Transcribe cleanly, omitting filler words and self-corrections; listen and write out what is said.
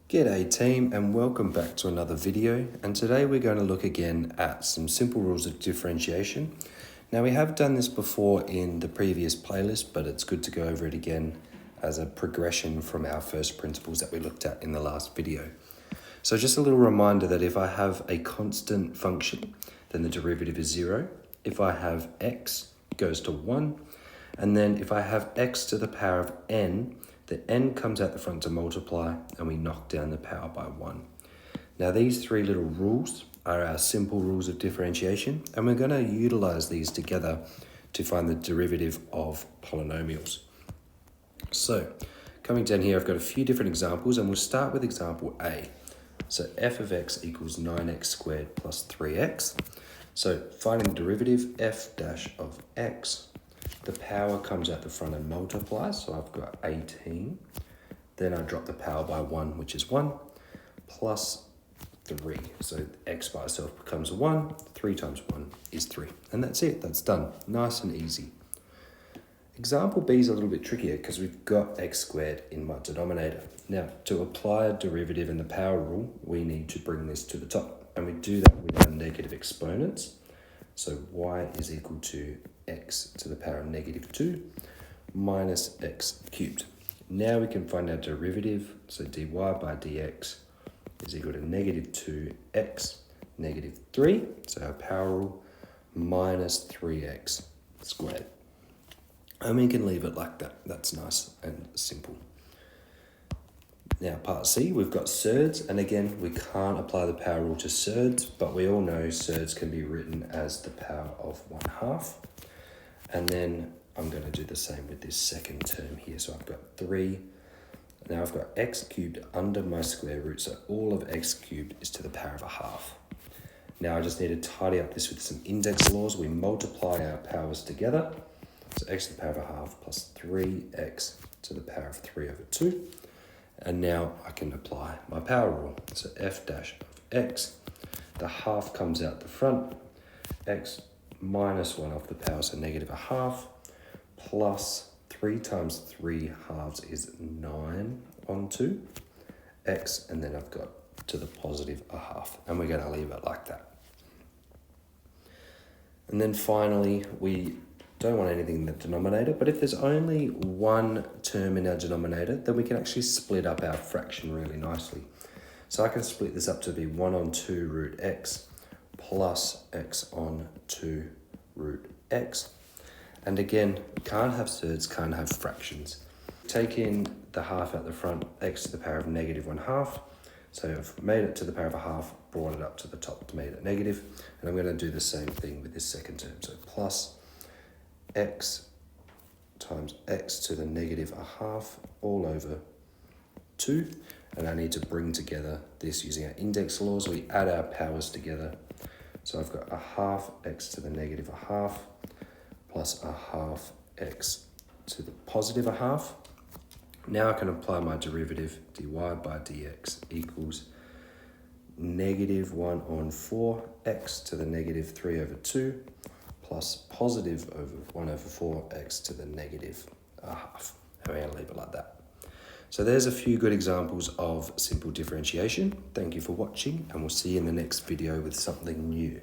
G'day team and welcome back to another video, and today we're going to look again at some simple rules of differentiation. Now we have done this before in the previous playlist, but it's good to go over it again as a progression from our first principles that we looked at in the last video. So just a little reminder that if I have a constant function, then the derivative is 0. If I have x, it goes to 1. And then if I have x to the power of n, the n comes out the front to multiply, and we knock down the power by 1. Now these three little rules are our simple rules of differentiation, and we're going to utilize these together to find the derivative of polynomials. So coming down here, I've got a few different examples, and we'll start with example A. So f of x equals 9x squared plus 3x. So finding the derivative, f dash of x, the power comes out the front and multiplies, so I've got 18. Then I drop the power by 1, which is 1, plus 3. So x by itself becomes 1, 3 times 1 is 3. And that's it, that's done. Nice and easy. Example B is a little bit trickier because we've got x squared in my denominator. Now, to apply a derivative in the power rule, we need to bring this to the top. And we do that with our negative exponents. So y is equal to x to the power of negative 2 minus x cubed. Now we can find our derivative. So dy by dx is equal to negative 2x negative 3. So our power rule minus 3x squared. And we can leave it like that. That's nice and simple. Now part C, we've got surds, and again, we can't apply the power rule to surds, but we all know surds can be written as the power of 1/2. And then I'm going to do the same with this second term here. So I've got 3. Now I've got x cubed under my square root, so all of x cubed is to the power of 1/2. Now I just need to tidy up this with some index laws. We multiply our powers together. So x to the power of 1/2 plus 3x to the power of 3 over 2. And now I can apply my power rule. So f dash of x, the 1/2 comes out the front, x minus 1 off the power, so negative 1/2, plus 3 times 3/2 is 9 on 2, x, and then I've got to the positive 1/2, and we're going to leave it like that. And then finally, we don't want anything in the denominator, but if there's only one term in our denominator, then we can actually split up our fraction really nicely. So I can split this up to be 1 on 2 root x plus x on 2 root x. And again, can't have surds, can't have fractions. Take in the 1/2 at the front, x to the power of negative 1/2. So I've made it to the power of 1/2, brought it up to the top to make it negative, and I'm going to do the same thing with this second term. So plus x times x to the negative 1/2 all over 2. And I need to bring together this using our index laws. We add our powers together. So I've got 1/2 x to the negative 1/2 plus 1/2 x to the positive 1/2. Now I can apply my derivative, dy by dx equals negative 1 on 4 x to the negative 3 over 2 plus positive over 1 over 4 x to the negative 1/2. And we're going to leave it like that. So there's a few good examples of simple differentiation. Thank you for watching, and we'll see you in the next video with something new.